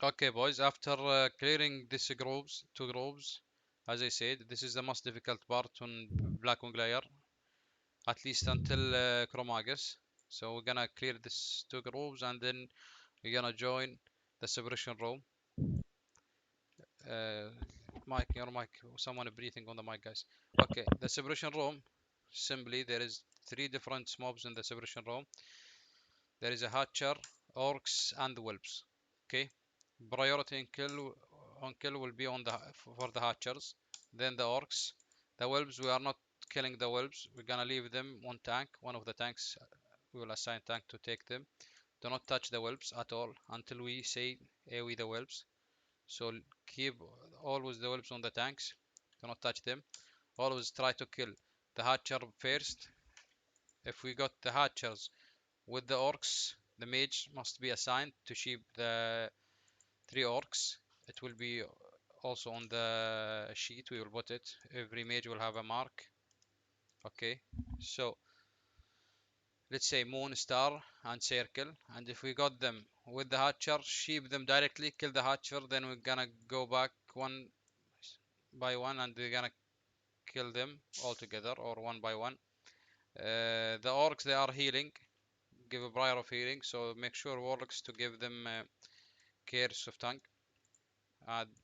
Okay, boys, after clearing these groups, two groups, as I said, this is the most difficult part on Blackwing layer, at least until Chromagus. So we're gonna clear these two groups and then we're gonna join the suppression room. Uh, mic, your mic, someone breathing on the mic, guys. Okay, the suppression room, simply there is three different mobs in the suppression room. There is a Hatcher, Orcs, and Whelps. Okay, priority on kill will be on the for the Hatchers, then the Orcs. The Whelps, we are not killing the Whelps. We're gonna leave them on tank. One of the tanks, we will assign tank to take them. Do not touch the Whelps at all until we say AoE the Whelps. So keep always the Whelps on the tanks. Do not touch them. Always try to kill the Hatcher first. If we got the Hatchers with the Orcs, the mage must be assigned to sheep the three Orcs. It will be also on the sheet. We will put it. Every mage will have a mark. Okay, so let's say moon, star, and circle. And if we got them with the Hatcher, sheep them directly, kill the Hatcher. Then we're gonna go back one by one and we're gonna kill them all together or one by one. The Orcs, they are healing. Give a prior of healing, so make sure warlocks to give them cares of tank.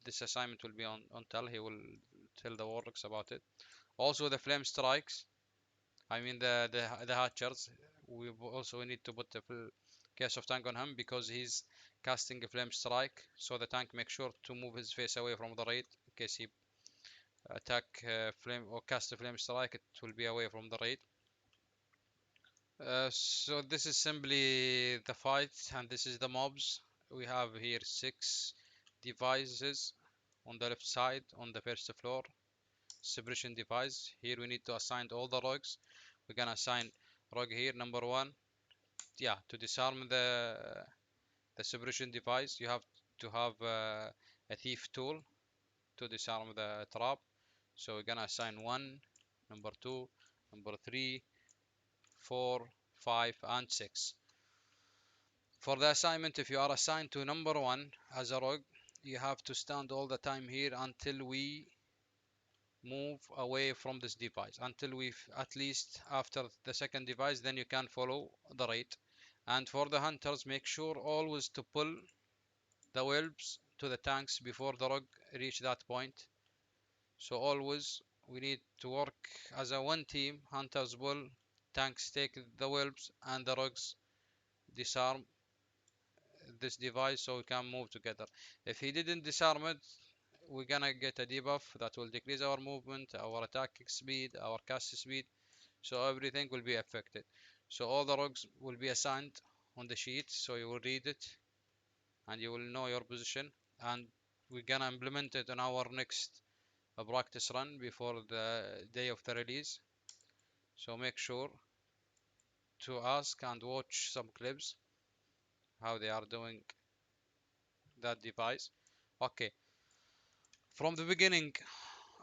This assignment will be on Tel. He will tell the warlocks about it. Also the flame strikes. I mean the hatchers. We also need to put the case of tank on him because he's casting a flame strike. So the tank make sure to move his face away from the raid in case he attack flame or cast a flame strike. It will be away from the raid. So this is simply the fight and this is the mobs. We have here 6 devices on the left side on the first floor. Suppression device. Here we need to assign all the rogues. We're gonna assign rogue here number 1. Yeah, to disarm the suppression device you have to have a thief tool to disarm the trap. So we're gonna assign 1, number 2, number 3, 4, 5 and 6. For the assignment, if you are assigned to number 1 as a rogue, you have to stand all the time here until we move away from this device, until we at least after the second device, then you can follow the rate. And for the hunters, make sure always to pull the whelps to the tanks before the rogue reach that point. So always we need to work as a one team. Hunters pull, tanks take the whelps, and the rogues disarm this device so we can move together. If he didn't disarm it, we're gonna get a debuff that will decrease our movement, our attack speed, our cast speed, so everything will be affected. So all the rogues will be assigned on the sheet, so you will read it and you will know your position, and we're gonna implement it on our next practice run before the day of the release. So make sure to ask and watch some clips how they are doing that device. Okay, from the beginning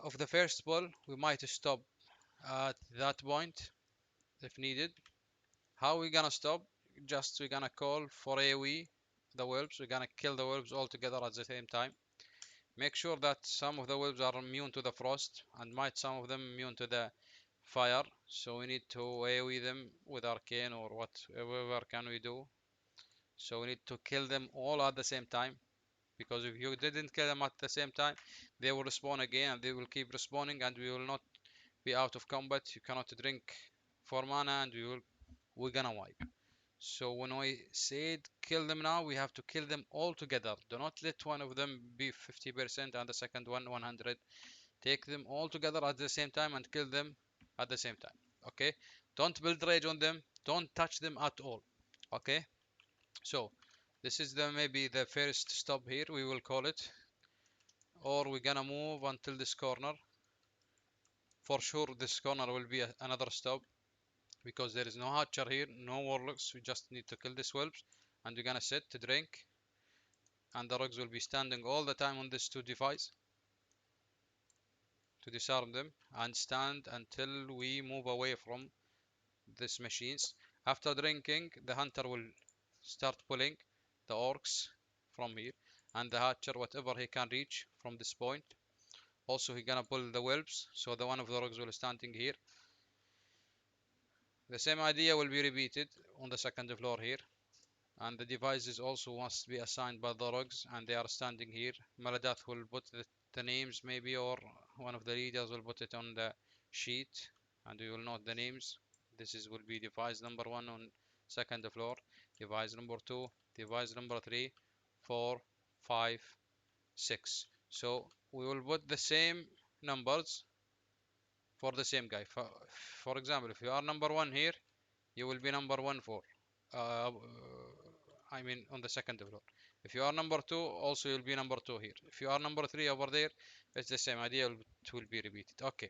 of the first ball we might stop at that point if needed. How we gonna stop? Just we're gonna call for AoE the wolves. We're gonna kill the wolves all together at the same time. Make sure that some of the wolves are immune to the frost and might some of them immune to the fire. So we need to AoE them with arcane or whatever can we do. So we need to kill them all at the same time, because if you didn't kill them at the same time, they will respawn again and they will keep respawning and we will not be out of combat. You cannot drink for mana and we're gonna wipe. So when I said kill them now, we have to kill them all together. Do not let one of them be 50% and the second one 100. Take them all together at the same time and kill them at the same time. Okay? Don't build rage on them. Don't touch them at all. Okay? So this is the maybe the first stop here, we will call it. Or we're gonna move until this corner. For sure this corner will be another stop, because there is no hatcher here, no warlocks. We just need to kill these whelps and we're gonna sit to drink, and the rogues will be standing all the time on this 2 device to disarm them, and stand until we move away from these machines. After drinking, the hunter will start pulling the orcs from here, and the hatcher, whatever he can reach from this point. Also, he gonna pull the whelps, so the one of the rogues will standing here. The same idea will be repeated on the second floor here, and the devices also must be assigned by the rogues, and they are standing here. Maladath will put the names maybe, or one of the leaders will put it on the sheet, and we will note the names. This is will be device number 1 on second floor, device number 2, device number 3, 4, 5, 6. So we will put the same numbers for the same guy. For example, if you are number 1 here, you will be number 1 4. Uh, I mean on the second floor. If you are number 2, also you'll be number 2 here. If you are number 3 over there, it's the same idea. It will be repeated. Okay.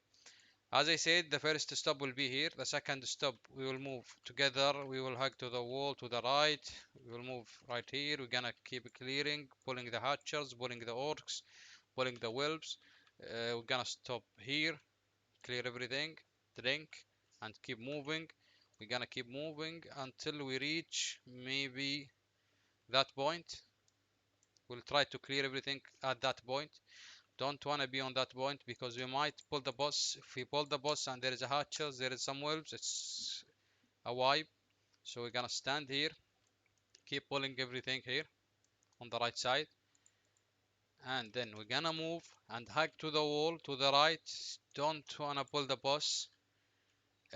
As I said, the first stop will be here. The second stop, we will move together. We will hug to the wall to the right. We will move right here. We're gonna keep clearing, pulling the hatchers, pulling the orcs, pulling the whelps. We're gonna stop here, clear everything, drink, and keep moving. We're gonna keep moving until we reach maybe that point. We'll try to clear everything at that point. Don't want to be on that point because we might pull the boss. If we pull the boss and there is a hatches, there is some wolves, it's a wipe. So we're gonna stand here, keep pulling everything here on the right side, and then we're gonna move and hug to the wall to the right. Don't wanna pull the boss.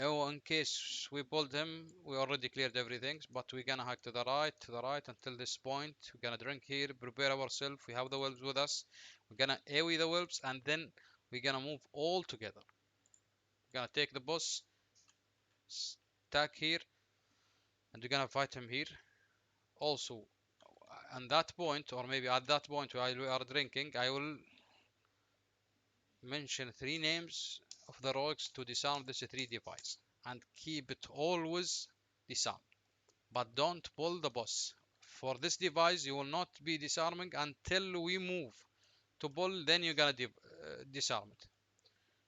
Oh, in case we pulled him, we already cleared everything, but we're gonna hug to the right until this point. We're gonna drink here, prepare ourselves. We have the wolves with us. We're gonna AoE the wolves, and then we're gonna move all together. We're gonna take the boss, stack here, and we're gonna fight him here. Also, on that point, or maybe at that point while we are drinking, I will mention 3 names of the rogues to disarm this 3 device, and keep it always disarmed. But don't pull the boss. For this device, you will not be disarming until we move to pull, then you're gonna disarm it.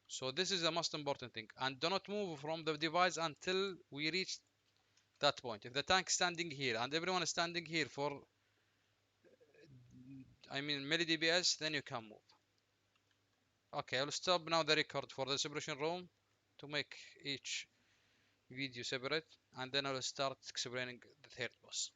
So this is the most important thing. And do not move from the device until we reach that point. If the tank is standing here and everyone is standing here for, I mean, milli DPS, then you can move. Okay, I'll stop now the record for the suppression room to make each video separate, and then I'll start explaining the third boss.